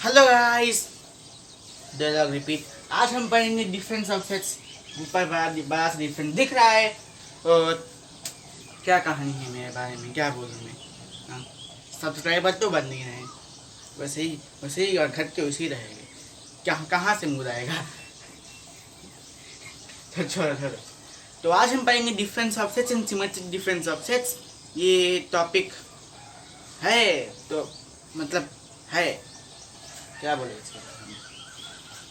Hello guys, dialogue repeat. आज हम पढ़ेंगे डिफरेंस ऑफ सेट्स। ऊपर बड़ा सा डिफरेंस दिख रहा है। और क्या कहानी है मेरे बारे में, क्या बोलूँ मैं। हाँ, सब्सक्राइबर तो बन नहीं रहे, वैसे ही और घटते वैसे ही रहेंगे। क्या कहाँ से मुँह आएगा। तो छोड़ो। तो आज हम पढ़ेंगे difference of sets and symmetric difference of sets. ये टॉपिक है तो मतलब है, क्या बोले इसको,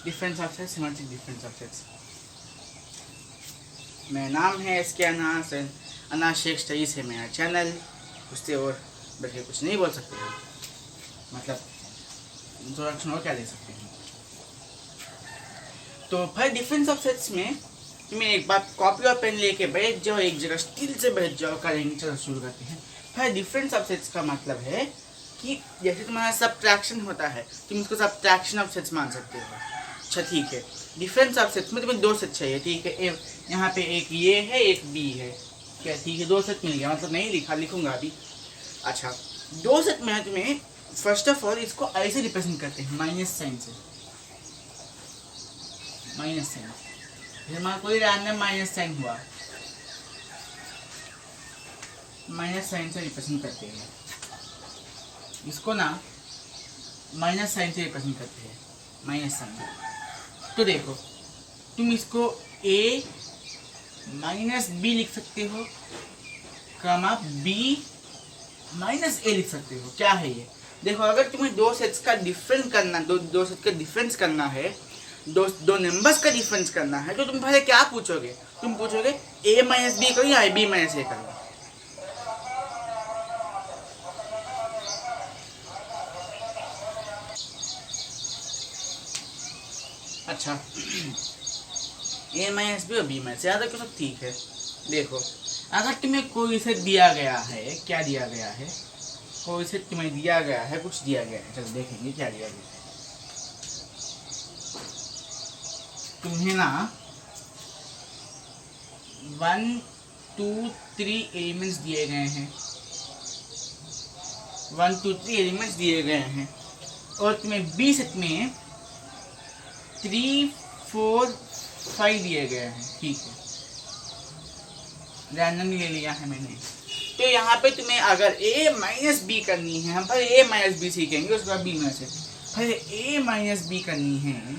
difference of sets, symmetric difference of sets. मेरा नाम है इसके अनास शेख स्टडीज है मेरा चैनल। उससे और बढ़ के कुछ नहीं बोल सकते हैं, मतलब इंट्रोडक्शन और क्या दे सकते हैं। तो फिर डिफरेंस ऑफ सेट्स में तुम्हें एक बार कॉपी और पेन लेके बैठ जाओ, एक जगह स्टिल से बैठ जाओ, करेंगे। चलो शुरू करते हैं। फिर डिफरेंस ऑफ सेट्स का मतलब है कि जैसे तुम्हारा सब्ट्रैक्शन होता है, तुम उसको सब्ट्रैक्शन ऑफ सेट्स मान सकते हो। अच्छा ठीक है, डिफरेंस ऑफ सेट्स में तुम्हें दो सेट चाहिए, ठीक है। यहाँ पे एक ये है, एक बी है, क्या ठीक है, दो सेट मिल गया। मतलब नहीं लिखा, लिखूंगा अभी। अच्छा, दो सेट में तुम्हें फर्स्ट ऑफ ऑल इसको ऐसे रिप्रेजेंट करते हैं, माइनस साइन से। माइनस साइन, हमारा कोई रैंडम माइनस साइन हुआ, माइनस साइन से रिप्रेजेंट करते हैं इसको ना, माइनस साइन से रिप्रेजेंट करते हैं, माइनस साइन। तो देखो, तुम इसको a माइनस बी लिख सकते हो, कमा b माइनस a लिख सकते हो। क्या है ये? देखो, अगर तुम्हें दो सेट्स का डिफरेंस करना, दो सेट का डिफरेंस करना है, दो नंबर्स का डिफरेंस करना है, तो तुम पहले क्या पूछोगे? तुम पूछोगे a माइनस बी करो या b माइनस a करो। अच्छा, a माइनस बी और b माइनस, ज़्यादा कुछ सब ठीक है। देखो, अगर तुम्हें कोई से दिया गया है, क्या दिया गया है, कोई से तुम्हें दिया गया है, कुछ दिया गया है, चलो देखेंगे क्या दिया गया है। तुम्हें ना 1 2 3 एलिमेंट्स दिए गए हैं, 1 2 3 एलिमेंट्स दिए गए हैं, और तुम्हें बी सेट में 3 4 5 दिए गए हैं, ठीक है, रैंडमली ले लिया है मैंने। तो यहाँ पे तुम्हें अगर a माइनस बी करनी है, हम पहले a माइनस बी सीखेंगे, उसके बाद b माइनस ए। पहले a माइनस बी करनी है,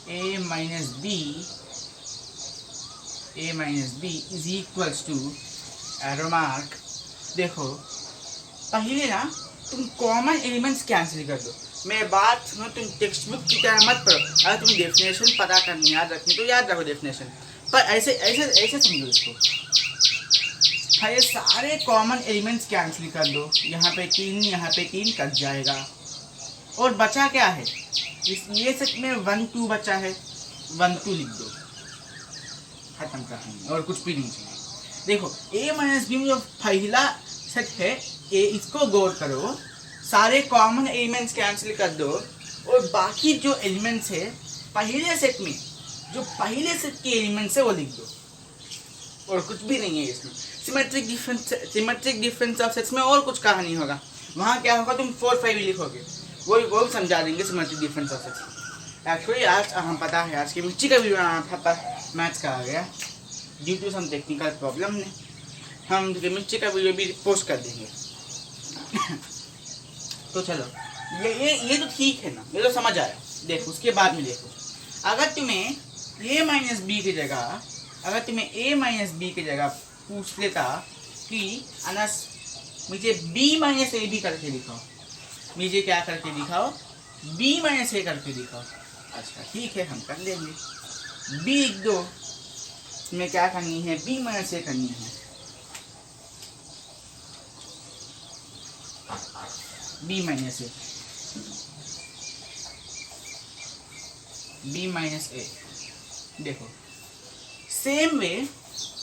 a minus B is equals to arrow mark. देखो, पहले ना तुम कॉमन एलिमेंट्स कैंसिल कर दो। मैं बात सुनो, तुम टेक्स्ट बुक की तरह मत पढ़ो। अगर तुम्हें डेफिनेशन पता करनी, याद रखनी, तो याद रखो डेफिनेशन, पर ऐसे ऐसे ऐसे समझो इसको। ये सारे कॉमन एलिमेंट्स कैंसिल कर दो, यहाँ पे 3, यहाँ पे 3 कट जाएगा, और बचा क्या है? ये सेट में 1 2 बचा है, 1 2 लिख दो, खत्म कहानी, और कुछ भी नहीं चाहिए। देखो, a माइनस बी में जो पहला सेट है a, इसको गौर करो, सारे कॉमन एलिमेंट्स कैंसिल कर दो, और बाकी जो एलिमेंट्स है पहले सेट में, जो पहले सेट के एलिमेंट्स है वो लिख दो, और कुछ भी नहीं है इसमें। सिमेट्रिक डिफरेंस ऑफ सेट्स में और कुछ कहा नहीं होगा। वहाँ क्या होगा, तुम 4 5 लिखोगे, वो समझा देंगे symmetric difference of sets. Actually आज हम पता है, आज की मिर्ची का वीडियो आना था पर मैथ्स का आ गया, due to some technical problem ने। हम मिर्ची का वीडियो भी पोस्ट कर देंगे। तो चलो, ये तो ठीक है ना, ये तो समझ आया। देखो, उसके बाद में देखो, अगर तुम्हें a माइनस बी की जगह, अगर तुम्हें a माइनस बी की जगह पूछ लेता कि अनस मुझे b माइनस ए भी करके दिखाओ, मुझे क्या करके दिखाओ, b माइनस ए करके दिखाओ। अच्छा ठीक है, हम कर लेंगे। b लिख दो, तुम्हें क्या करनी है, b माइनस ए करनी है, b माइनस ए, b माइनस ए। देखो, सेम वे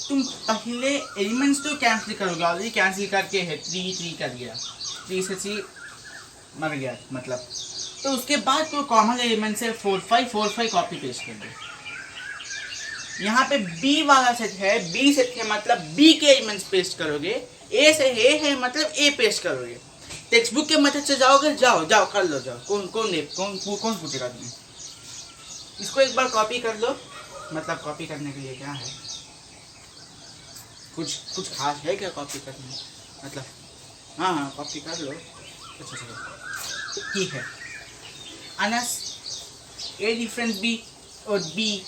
तुम पहले एलिमेंट्स तो कैंसिल करोगे, ऑलरेडी कैंसिल करके है, 3 3 कर दिया, 3 से 3 मर गया मतलब। तो उसके बाद तो कॉमन एलिमेंट से 4 5 कॉपी पेस्ट कर दो। यहाँ पे बी वाला सेट है, बी सेट है मतलब बी के एलिमेंट्स पेस्ट करोगे, ए से ए है मतलब ए पेस्ट करोगे। टेक्स्ट बुक के मेथड से जाओगे, जाओ जाओ कर लो, जाओ। कौन पूछेगा तुम्हें? इसको एक बार कॉपी कर लो। मतलब कॉपी करने के लिए क्या है, कुछ खास है क्या कॉपी करने में? मतलब हाँ कॉपी कर लो। अच्छा चलो ठीक है। अनस ए डिफरेंस बी और बी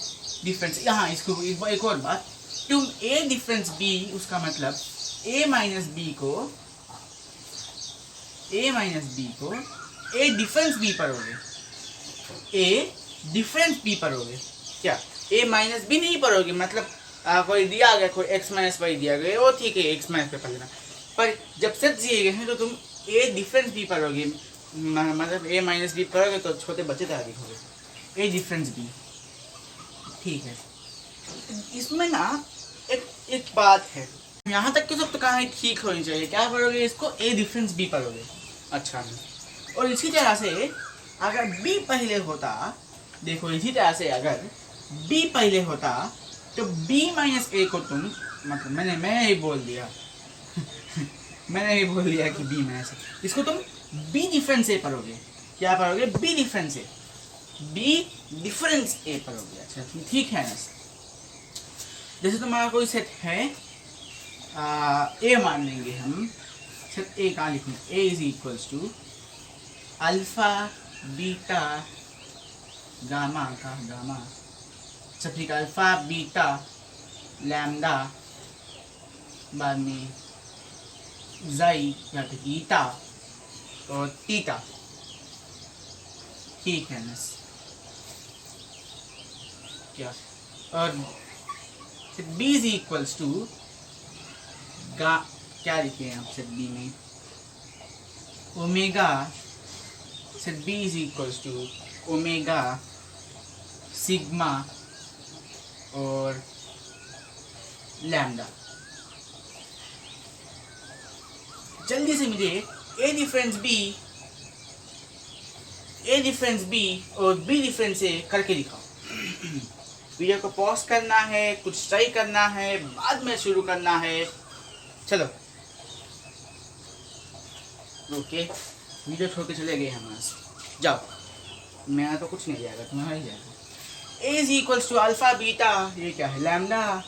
डिफरेंस, यहाँ इसको एक और बात, तुम ए डिफरेंस बी, उसका मतलब ए माइनस बी को ए डिफरेंस बी पढ़ोगे, ए डिफरेंस बी पढ़ोगे। क्या ए माइनस बी नहीं पढ़ोगे? मतलब कोई दिया गया, कोई एक्स माइनस वाई दिया गया, वो ठीक है एक्स माइनस पे पढ़ लेना, पर जब सेट दिए गए हैं तो तुम ए डिफरेंस बी पढ़ोगे। मतलब ए माइनस बी पढ़ोगे तो छोटे बच्चे तैयार लिखोगे, ए डिफरेंस बी, ठीक है। इसमें ना एक बात है, यहाँ तक की सब तो कहानी ठीक होनी चाहिए। क्या पढ़ोगे इसको? ए डिफरेंस बी पढ़ोगे। अच्छा, और इसी तरह से अगर बी पहले होता, देखो इसी तरह से अगर बी पहले होता तो b माइनस ए को तुम, मतलब मैंने ही बोल दिया मैंने ही बोल दिया कि b माइनस ए, इसको तुम b डिफरेंस ए पढ़ोगे। क्या पढ़ोगे? b डिफरेंस ए, b डिफरेंस ए पढ़ोगे। अच्छा ठीक है ना। जैसे तुम्हारा कोई सेट है ए मान लेंगे हम, सेट ए कहाँ लिखेंगे? A is equals to alpha beta gamma का गामा, अच्छा ठीक है, अल्फा बीटा लैम्डा, बाद में जाई या फिर ईटा और तीटा, ठीक है ना। क्या और b इज इक्वल्स टू क्या लिखे आप सेट b में? Omega, set b is equals to omega sigma और लैम्डा। जल्दी से मुझे ए डिफरेंस बी और बी डिफरेंस ए करके दिखाओ। वीडियो को पॉज करना है, कुछ ट्राई करना है, बाद में शुरू करना है। चलो ओके, वीडियो छोड़ के चले गए हम, जाओ। मेरा तो कुछ नहीं जाएगा, तुम्हारा ही जाएगा। A is equals to alpha beta, ये क्या है? लैम्डा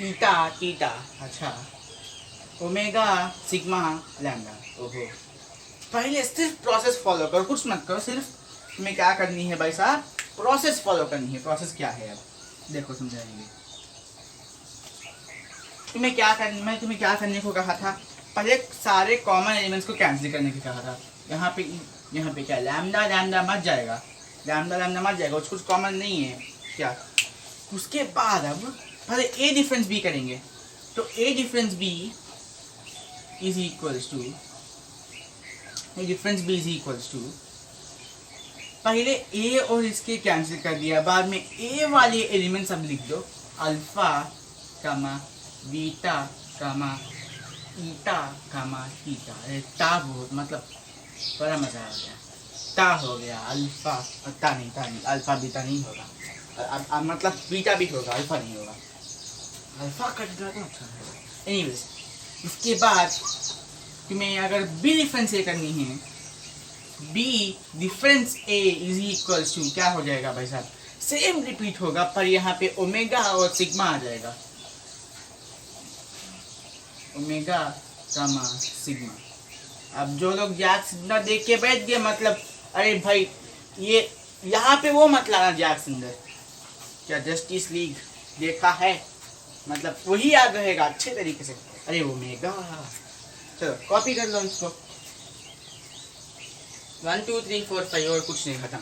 ईटा टीटा, अच्छा ओमेगा सिग्मा लैम्डा। ओहो, पहले सिर्फ प्रोसेस फॉलो करो, कुछ मत करो, सिर्फ तुम्हें क्या करनी है भाई साहब? प्रोसेस फॉलो करनी है। प्रोसेस क्या है अब देखो, समझाएंगे तुम्हें क्या करनी। मैं तुम्हें क्या करने को कहा था? पहले सारे कॉमन एलिमेंट्स को कैंसिल करने को कहा था। यहाँ पे क्या लैम्डा मत जाएगा, लैम्डा मत जाएगा, कुछ कॉमन नहीं है क्या। उसके बाद अब पहले ए डिफरेंस बी करेंगे, तो A difference B is equals to पहले ए और इसके कैंसिल कर दिया, बाद में ए वाले एलिमेंट्स अब लिख दो, अल्फा कामा बीटा कामा ईटा कामा टीटा। अरे टा बहुत मतलब बड़ा मजा आ गया, टा हो गया अल्फा, टा नहीं अल्फा बीटा नहीं होगा, मतलब बीटा भी होगा, अल्फा नहीं होगा, अल्फा कट गया तो अच्छा है। एनीवेज, इसके बाद तुम्हें अगर बी डिफरेंस ए करनी है, B difference A is equals to क्या हो जाएगा भाई साहब? सेम रिपीट होगा, पर यहाँ पे ओमेगा और सिग्मा आ जाएगा, ओमेगा कामा सिग्मा। अब जो लोग जैक सिंडर देख के बैठ गए, मतलब अरे भाई ये यहाँ पे वो मत लाना जैक सिंडर, क्या जस्टिस लीग देखा है, मतलब वही याद रहेगा अच्छे तरीके से। अरे ओमेगा, चलो कॉपी कर लो इसको, 1 2 3 4 5 और कुछ नहीं, खत्म।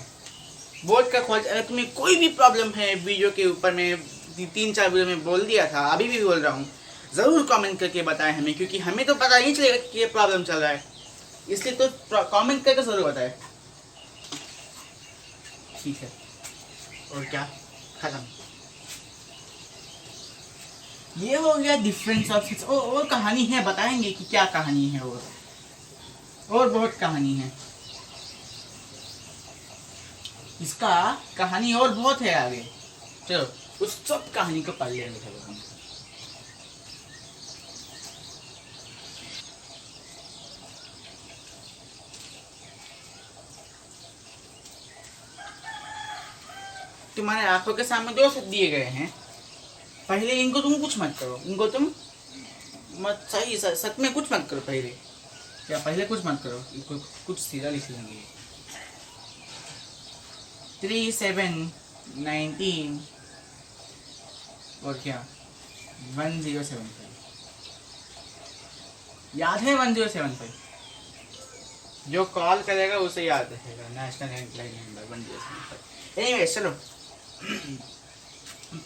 बोर्ड का खोज। अगर तुम्हें कोई भी प्रॉब्लम है वीडियो के ऊपर, मैं 3-4 वीडियो में बोल दिया था, अभी भी बोल रहा हूँ, ज़रूर कमेंट करके बताएं हमें, क्योंकि हमें तो पता नहीं चलेगा कि ये प्रॉब्लम चल रहा है, इसलिए तो कमेंट करके ज़रूर बताएं, ठीक है। और क्या, खत्म। ये हो गया डिफरेंस ऑफ सिक्स। और कहानी है, बताएंगे कि क्या कहानी है, और बहुत कहानी है इसका, कहानी और बहुत है आगे। चलो उस सब कहानी को पढ़ लेंगे। चलो हम तुम्हारे आंखों के सामने दो शब्द दिए गए हैं, पहले इनको तुम कुछ मत करो, इनको तुम मत सही सच में कुछ मत करो पहले, क्या पहले कुछ मत करो, इनको कुछ सीधा लिख लेंगे। 3 7 19 और क्या 1075, याद है 1075, जो कॉल करेगा उसे याद रहेगा, नेशनल हेल्पलाइन नंबर 1075। एनीवे चलो,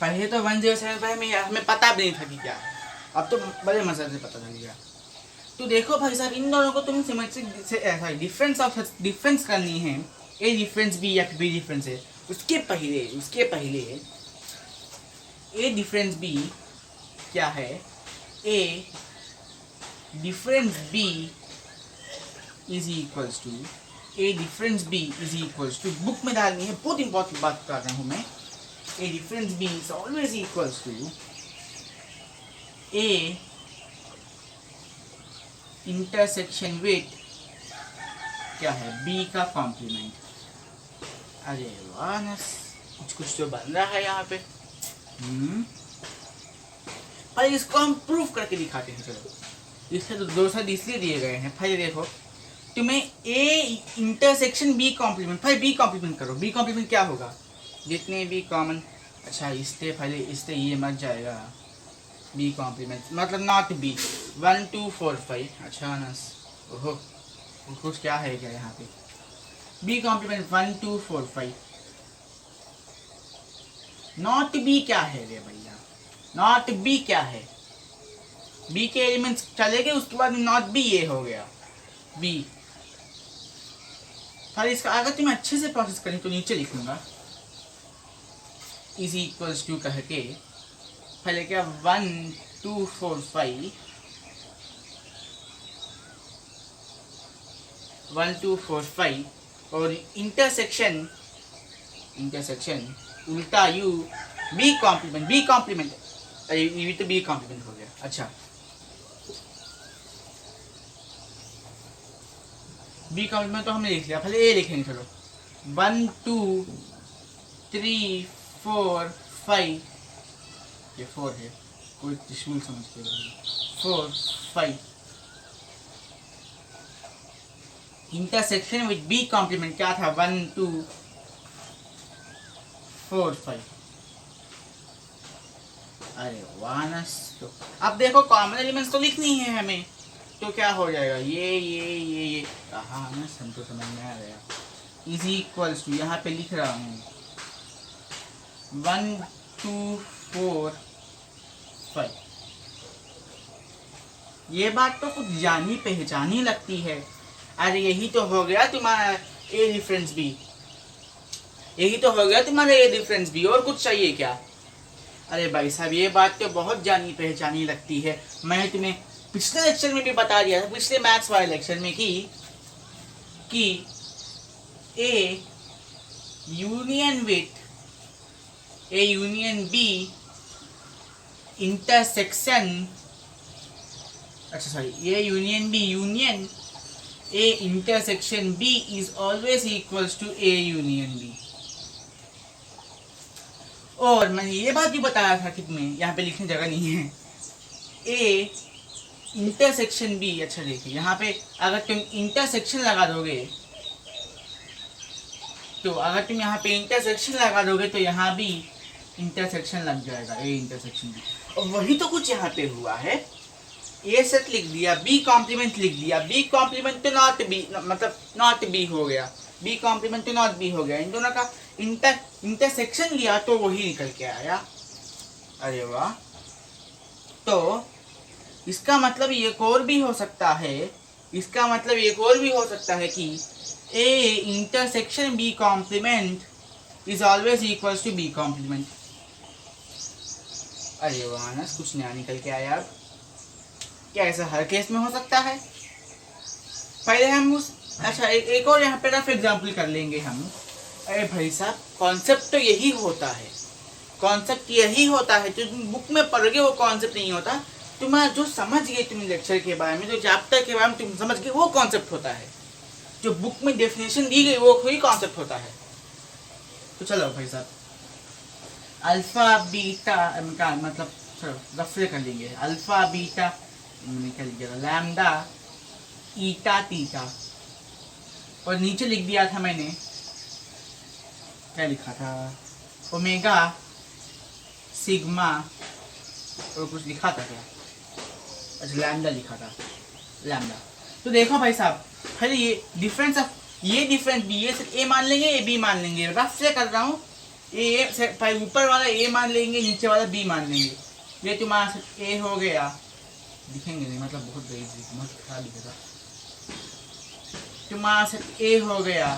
पहले तो 1075 में हमें पता भी नहीं था कि क्या है, अब तो बड़े मजे से पता चल गया। तो देखो भाई साहब, इन दोनों को तुम सिमेट्रिक डिफरेंस करनी है, ए डिफरेंस बी या फिर बी डिफरेंस है, उसके पहले ए डिफरेंस बी क्या है, A difference B is equals to, A difference B is equals to, book में डालनी है, बहुत इंपॉर्टेंट बात कर रहा हूँ मैं, A difference B is always equals to A intersection with क्या है, बी का कॉम्प्लीमेंट। अरे वाह, कुछ तो बन रहा है यहाँ पे। पर इसको हम प्रूफ करके दिखाते हैं। चलो, इसके तो दो शब्द इसलिए दिए गए हैं। भाई देखो, तुम्हें ए इंटरसेक्शन बी कॉम्प्लीमेंट, भाई बी कॉम्प्लीमेंट करो। बी कॉम्प्लीमेंट क्या होगा, जितने भी कॉमन, अच्छा इससे पहले इससे ये मत जाएगा, बी कॉम्प्लीमेंट मतलब नॉट बी, 1 2 4 5। अच्छा ना, ओहो कुछ क्या है क्या यहाँ पे, बी कॉम्प्लीमेंट 1 2 4 5, नॉट बी क्या है रे भैया, नॉट बी क्या है, बी के एलिमेंट्स चले गए, उसके बाद नॉट बी ये हो गया बी। फिर इसका अगर तुम्हें अच्छे से प्रोसेस करें तो नीचे लिखूंगा इज इक्वल्स टू कह के, पहले क्या 1 2 4 5, 1 2 4 5 और इंटरसेक्शन उल्टा यू बी कॉम्प्लीमेंट, ये तो बी कॉम्प्लीमेंट हो गया। अच्छा, बी कॉम्प्लीमेंट तो हमने लिख लिया, पहले ए लिखेंगे। चलो 1 2 3 4 5, ये 4 है, कोई त्रिशूल समझ के 4 5, इंटरसेक्शन विद बी कॉम्प्लीमेंट क्या था, 1 2 4 5। अरे वाह, तो अब देखो कॉमन एलिमेंट्स तो लिखनी है हमें, तो क्या हो जाएगा, ये कहा ना, तो समझ में आ गया। इज इक्वल्स टू, यहाँ पे लिख रहा हूँ 1 2 4 5। ये बात तो कुछ जानी पहचानी लगती है। अरे यही तो हो गया तुम्हारा ए डिफरेंस बी, यही तो हो गया तुम्हारा ए डिफरेंस बी, और कुछ चाहिए क्या। अरे भाई साहब, ये बात तो बहुत जानी पहचानी लगती है। मैं तुम्हें पिछले लेक्चर में भी बता दिया था, पिछले मैथ्स वाले लेक्चर में कि ए यूनियन बी इंटरसेक्शन, अच्छा sorry, A union B union A intersection B is always equals to A union B. और मैंने ये बात भी बताया था कि तुम्हें यहाँ पे लिखने जगह नहीं है, ए इंटरसेक्शन बी। अच्छा देखिए, यहाँ पे अगर तुम इंटरसेक्शन लगा दोगे, तो अगर तुम यहाँ पे इंटरसेक्शन लगा दोगे तो यहाँ भी इंटरसेक्शन लग जाएगा, ए इंटरसेक्शन बी। और वही तो कुछ यहाँ पे हुआ है, ए सेट लिख दिया, बी कॉम्प्लीमेंट लिख दिया, बी कॉम्प्लीमेंट तो नॉट बी, मतलब नॉट बी हो गया, बी कॉम्प्लीमेंट तो नॉट बी हो गया, इन दोनों का इंटरसेक्शन लिया तो वही निकल के आया। अरे वाह, तो इसका मतलब एक और भी हो सकता है, इसका मतलब एक और भी हो सकता है कि A intersection B complement is always equals to B complement. अरे वाह ना, कुछ नया निकल के आया। क्या ऐसा हर केस में हो सकता है। पहले हम उस, अच्छा एक और यहाँ पे रफ एग्जाम्पल कर लेंगे हम। अरे भाई साहब, कॉन्सेप्ट तो यही होता है, कॉन्सेप्ट यही होता है, जो तुम बुक में पढ़ोगे वो कॉन्सेप्ट नहीं होता। तुम्हारा जो समझ गए तुम लेक्चर के बारे में, जो चैप्टर के बारे में तुम समझ गए, वो कॉन्सेप्ट होता है। जो बुक में डेफिनेशन दी गई वो कोई कॉन्सेप्ट होता है। तो चलो भाई साहब, अल्फा बीटा का मतलब रफले कर लेंगे, अल्फा बीटा निकल गया, लैम्डा ईटा तीटा, और नीचे लिख दिया था मैंने, क्या लिखा था, ओमेगा सिग्मा, और कुछ लिखा था क्या, अच्छा लैम्डा लिखा था, लैम्डा। तो देखो भाई साहब, खाली ये डिफरेंस ऑफ, ये डिफरेंस बी, ये सिर्फ ए मान लेंगे, ए बी मान लेंगे, रफ से कर रहा हूँ, ए ऊपर वाला ए मान लेंगे, नीचे वाला बी मान लेंगे। ये तुम्हारा सिर्फ ए हो गया, दिखेंगे नहीं मतलब बहुत खराब दिखेगा, तुम्हारा सिर्फ ए हो गया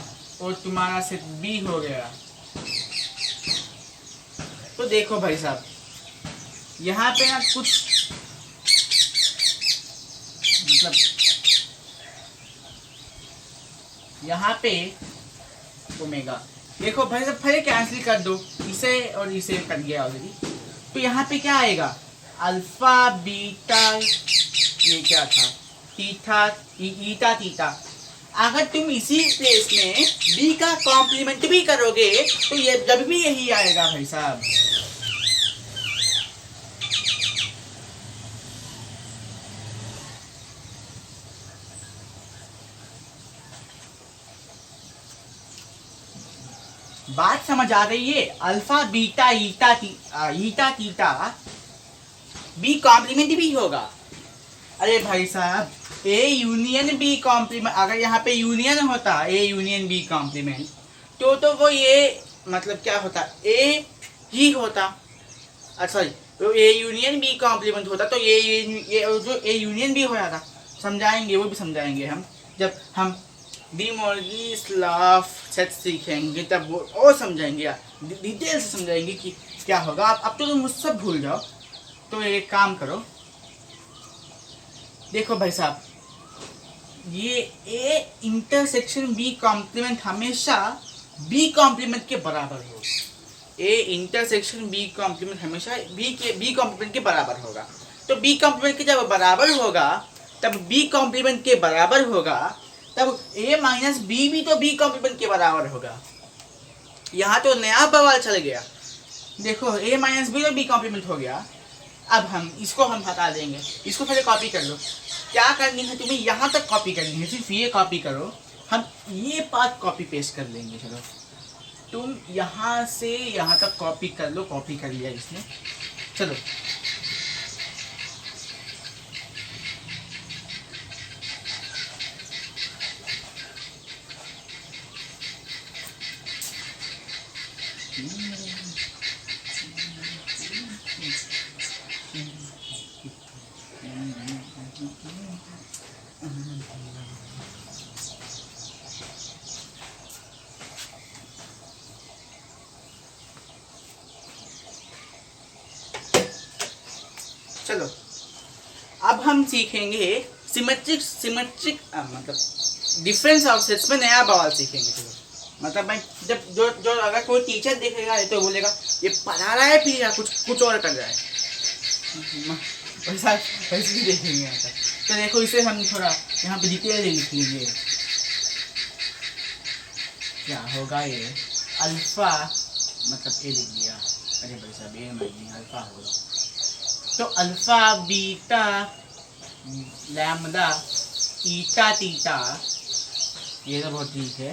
और तुम्हारा सिर्फ बी हो गया। तो देखो भाई साहब, यहाँ पे ना कुछ मतलब यहाँ पे ओमेगा, देखो भाई साहब पहले कैंसिल कर दो, इसे और इसे कट गया ऑलरेडी। तो यहाँ पे क्या आएगा, अल्फा बीटा, ये क्या था, थीटा ईटा थीटा। अगर तुम इसी प्लेस में बी का कॉम्प्लीमेंट भी करोगे तो ये जब भी यही आएगा भाई साहब। बात समझ आ रही है, अल्फा बीटा ईटा थीटा बी कॉम्प्लीमेंट भी होगा। अरे भाई साहब, ए यूनियन बी कॉम्प्लीमेंट, अगर यहाँ पे यूनियन होता ए यूनियन बी कॉम्प्लीमेंट तो वो ये मतलब क्या होता, ए ही होता, अच्छा तो ए यूनियन बी कॉम्प्लीमेंट होता, तो ये जो ए यूनियन बी हो जाता। समझाएंगे, वो भी समझाएंगे हम, जब हम डी मोर्गीज लॉ ऑफ सेट सीखेंगे तब वो और समझाएंगे, डिटेल से समझाएंगे कि क्या होगा। अब तो तुम मुझसे भूल जाओ। तो एक काम करो, देखो भाई साहब, ये ए इंटरसेक्शन बी कॉम्प्लीमेंट हमेशा बी कॉम्प्लीमेंट के बराबर हो। ए इंटरसेक्शन बी कॉम्प्लीमेंट हमेशा बी कॉम्प्लीमेंट के बराबर होगा। तो बी कॉम्प्लीमेंट के जब बराबर होगा तब बी कॉम्प्लीमेंट के बराबर होगा, तब ए माइनस बी भी तो बी कॉम्प्लीमेंट के बराबर होगा। यहाँ तो नया बवाल चल गया। देखो ए माइनस बी तो बी कॉम्प्लीमेंट हो गया। अब हम इसको हटा देंगे, इसको पहले कॉपी कर लो। क्या करनी है तुम्हें, यहाँ तक कॉपी करनी है, सिर्फ ये कॉपी करो। हम ये पार्ट कॉपी पेस्ट कर लेंगे। चलो तुम यहाँ से यहाँ तक कॉपी कर लो, कॉपी कर लिया इसने। चलो चलो अब हम सीखेंगे सिमेट्रिक मतलब डिफरेंस ऑफ सेट्स में नया बवाल सीखेंगे। चलो मतलब मैं जब जो अगर कोई टीचर देखेगा तो बोलेगा ये पढ़ा रहा है फिर या कुछ और कर रहा है, वैसा भी देखेंगे यहाँ तक। तो देखो इसे हम थोड़ा यहाँ पे डिटेल लिख लेंगे। क्या होगा, ये अल्फा मतलब ए लिख दिया, अरे भाई साहब ए नहीं अल्फा होगा। तो अल्फा बीटा लैम्डा ईटा तीटा, ये तो बहुत ठीक है।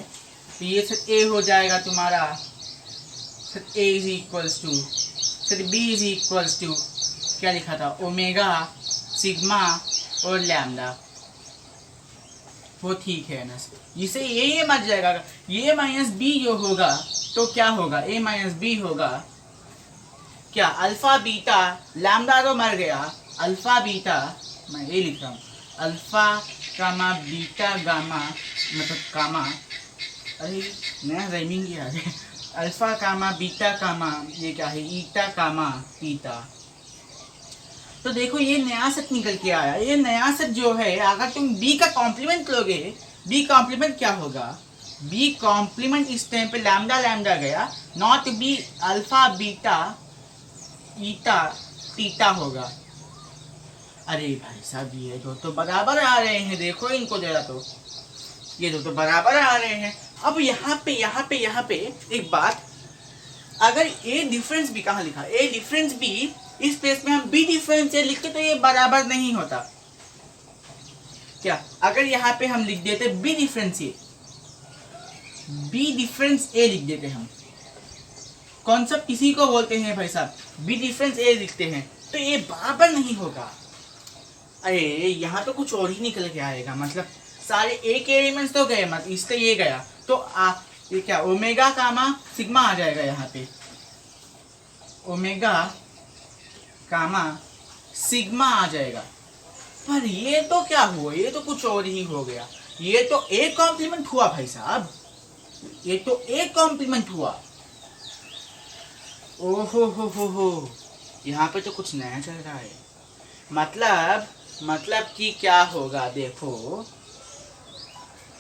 तो ये सर ए हो जाएगा तुम्हारा, sir A is equals to, sir B is equals to क्या लिखा था, ओमेगा सिग्मा और लैम्डा। वो ठीक है ना, इसे ये मत जाएगा। ये माइनस बी जो होगा तो क्या होगा, ए माइनस बी होगा क्या, अल्फा बीटा, लैम्डा तो मर गया, अल्फा बीटा, मैं ये लिख रहा हूँ अल्फा कामा बीटा गामा मतलब कामा, अरे नया राइमिंग ही आ गया, अल्फा कामा बीटा कामा, ये क्या है, ईटा कामा ईटा। तो देखो ये नया सेट निकल के आया। ये नया सेट जो है, अगर तुम बी का कॉम्प्लीमेंट लोगे, बी कॉम्प्लीमेंट क्या होगा, बी कॉम्प्लीमेंट इस टाइम पे लैम्डा लैम्डा गया, नॉट बी अल्फा बीटा ईटा तीटा होगा। अरे भाई साहब ये तो बराबर आ रहे हैं, देखो इनको जरा, तो ये तो बराबर आ रहे हैं। अब यहाँ पे एक बात, अगर ए डिफरेंस बी कहाँ लिखा, ए डिफरेंस बी, इस प्लेस में हम बी डिफरेंस ए लिखते तो ये बराबर नहीं होता क्या। अगर यहाँ पे हम लिख देते बी डिफरेंस ए, बी डिफरेंस ए लिख देते हम, कॉन्सेप्ट किसी को बोलते हैं भाई साहब, बी डिफरेंस ए लिखते हैं तो ये बराबर नहीं होगा। अरे यहाँ तो कुछ और ही निकल के आएगा, मतलब सारे ए के एलिमेंट्स तो गए, मतलब इससे ये गया तो ये क्या ओमेगा कामा सिग्मा आ जाएगा यहाँ पे, ओमेगा कामा सिग्मा आ जाएगा। पर ये तो क्या हुआ, ये तो कुछ और ही हो गया, ये तो ए कॉम्प्लीमेंट हुआ भाई साहब, ये तो ए कॉम्प्लीमेंट हुआ। ओहो हो, यहाँ पे तो कुछ नया चल रहा है। मतलब कि क्या होगा, देखो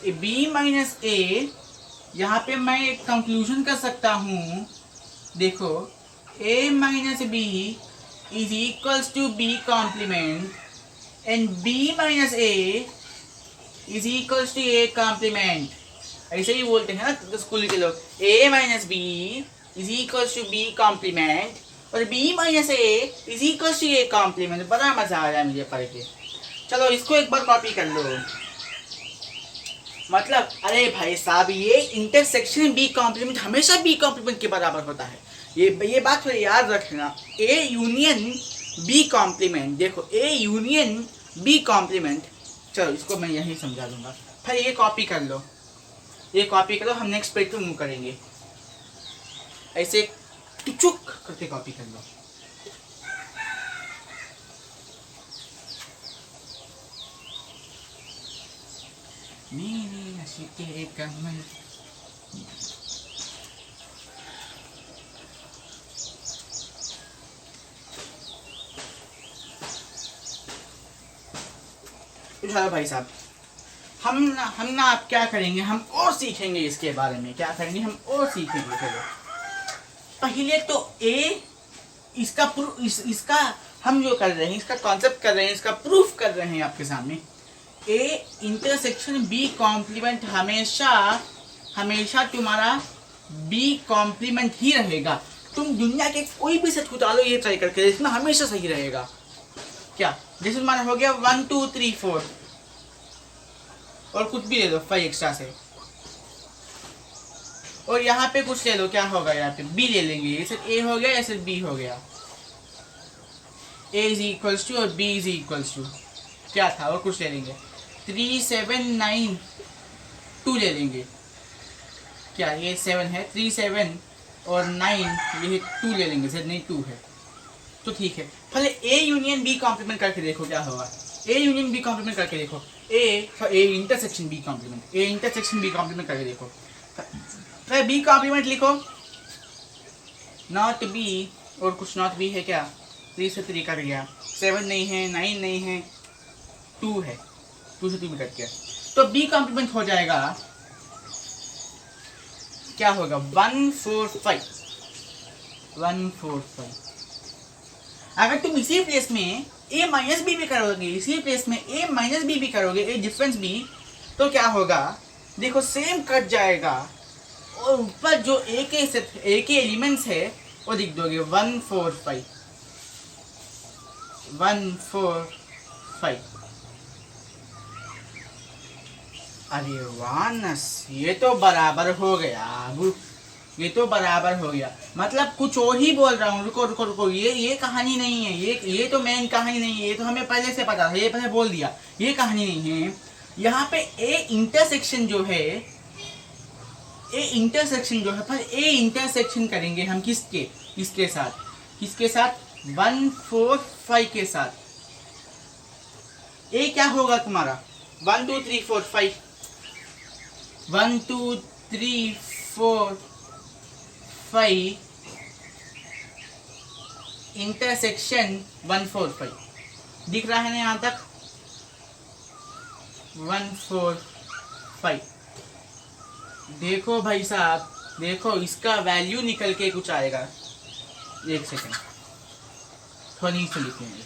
बी माइनस ए, यहाँ पे मैं एक कंक्लूजन कर सकता हूँ, देखो a minus B is equals to B complement and b minus A is equals to A complement. ऐसे ही बोलते हैं ना स्कूल के लोग, a minus B is equals to B complement और b minus A is equals to A complement. बड़ा मजा आ रहा है मुझे पढ़ के। चलो इसको एक बार कॉपी कर लो। मतलब अरे भाई साहब, ये इंटरसेक्शन बी कॉम्प्लीमेंट हमेशा बी कॉम्प्लीमेंट के बराबर होता है, ये बात तो याद रखना। ए यूनियन बी कॉम्प्लीमेंट, देखो ए यूनियन बी कॉम्प्लीमेंट। चलो इसको मैं यहीं समझा दूंगा, फिर ये कॉपी कर लो, ये कॉपी करो, हम नेक्स्ट पेज पे मूव करेंगे। ऐसे टुचुक करके कॉपी कर लो। मेरे नशे के कमल, चलो भाई साहब, हम ना आप क्या करेंगे, हम और सीखेंगे इसके बारे में, क्या करेंगे हम और सीखेंगे। चलो पहले तो ए, इसका हम जो कर रहे हैं, इसका कॉन्सेप्ट कर रहे हैं, इसका प्रूफ कर रहे हैं आपके सामने। ए इंटरसेक्शन बी कॉम्प्लीमेंट हमेशा तुम्हारा बी कॉम्प्लीमेंट ही रहेगा। तुम दुनिया के कोई भी सेट उतारो, ये ट्राई करके देखना, हमेशा सही रहेगा। क्या जैसे तुम्हारा हो गया 1 2 3 4 और कुछ भी ले लो 5 एक्स्ट्रा से, और यहाँ पे कुछ ले लो, क्या होगा यहाँ पे बी ले लेंगे, ये सिर्फ ए हो गया या सिर्फ बी हो गया। ए इज इक्वल्स टू और बी इज इक्वल्स टू क्या था, और कुछ ले लेंगे 3 7 9 2 ले लेंगे। क्या ये 7 है, 3 7 और 9 ये 2 ले लेंगे, सर नहीं 2 है तो ठीक है। पहले ए यूनियन बी कॉम्प्लीमेंट करके देखो क्या होगा। ए यूनियन बी कॉम्प्लीमेंट करके देखो, A intersection B complement, A intersection B complement करके देखो। फिर बी कॉम्प्लीमेंट लिखो, नॉट बी और कुछ नॉट बी है क्या, 3 से 3 कट गया, 7 नहीं है, 9 नहीं है, 2 है, 2 से 2 भी कट गया, तो बी कॉम्प्लीमेंट हो जाएगा, क्या होगा 1 4 5 1 4 5। अगर तुम इसी प्लेस में a माइनस बी भी करोगे, इसी प्लेस में a माइनस बी भी करोगे, ए डिफरेंस बी, तो क्या होगा देखो सेम कट जाएगा, और ऊपर जो a के एलिमेंट्स है वो लिख दोगे 1 4 5 1 4 5। अरे वानस, ये तो बराबर हो गया, ये तो बराबर हो गया। मतलब कुछ और ही बोल रहा हूँ, रुको, ये कहानी नहीं है, ये तो मेन कहानी नहीं है, ये तो हमें पहले से पता था, ये पहले बोल दिया, ये कहानी नहीं है। यहाँ पे ए इंटरसेक्शन जो है, पर ए इंटरसेक्शन करेंगे हम किसके साथ 1 4 5 के साथ। ए क्या होगा तुम्हारा 1 2 3 4 5 1 2 3 4 5 इंटरसेक्शन 1 4 5 दिख रहा है ना यहाँ तक, 1 4 5। देखो भाई साहब, देखो इसका वैल्यू निकल के कुछ आएगा, एक सेकंड थोड़ा नीचे लिखेंगे।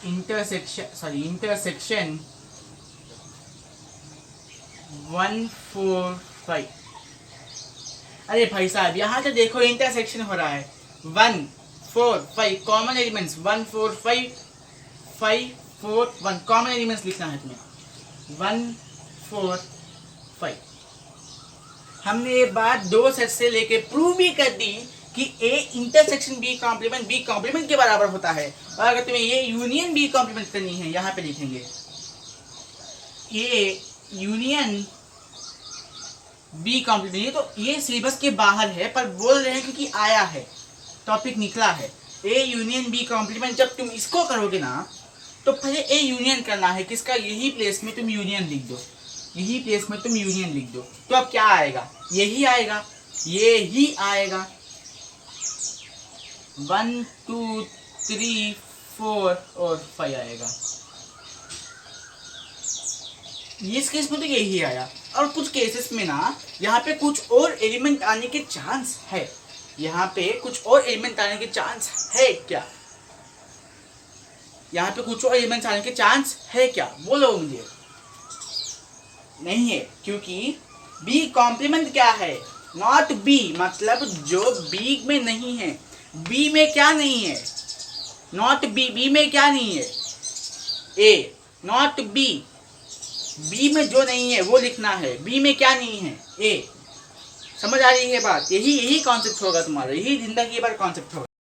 इंटरसेक्शन 1 4 5। अरे भाई साहब यहाँ तो देखो इंटरसेक्शन हो रहा है। 1 4 5 कॉमन एलिमेंट्स 1 4 5 5 4 1 कॉमन एलिमेंट्स लिखना है तुम्हें 1 4 5। हमने ये बात 2 सेट से लेके प्रूव भी कर दी कि ए इंटरसेक्शन बी कॉम्प्लीमेंट के बराबर होता है। और अगर तुम्हें ये यूनियन बी कॉम्प्लीमेंट करनी है, यहाँ पे लिखेंगे ए यूनियन बी कॉम्प्लीमेंट। ये तो ये सिलेबस के बाहर है पर बोल रहे हैं क्योंकि आया है, टॉपिक निकला है। ए यूनियन बी कॉम्प्लीमेंट जब तुम इसको करोगे ना तो पहले ए यूनियन करना है किसका, यही प्लेस में तुम यूनियन लिख दो, यही प्लेस में तुम यूनियन लिख दो। तो अब क्या आएगा, यही आएगा, ये ही आएगा। 1 2 3 4 और 5 आएगा। इस केस में तो यही आया। और कुछ केसेस में ना यहाँ पे कुछ और एलिमेंट आने के चांस है, यहाँ पे कुछ और एलिमेंट आने के चांस है क्या, यहाँ पे कुछ और एलिमेंट आने के चांस है क्या, बोलो मुझे। नहीं है, क्योंकि बी कॉम्प्लीमेंट क्या है, नॉट बी, मतलब जो बी में नहीं है। बी में क्या नहीं है, नॉट बी, बी में क्या नहीं है, ए, नॉट बी, बी में जो नहीं है वो लिखना है। बी में क्या नहीं है, ए। समझ आ रही है बात, यही कॉन्सेप्ट होगा तुम्हारा, यही जिंदगी भर कॉन्सेप्ट होगा।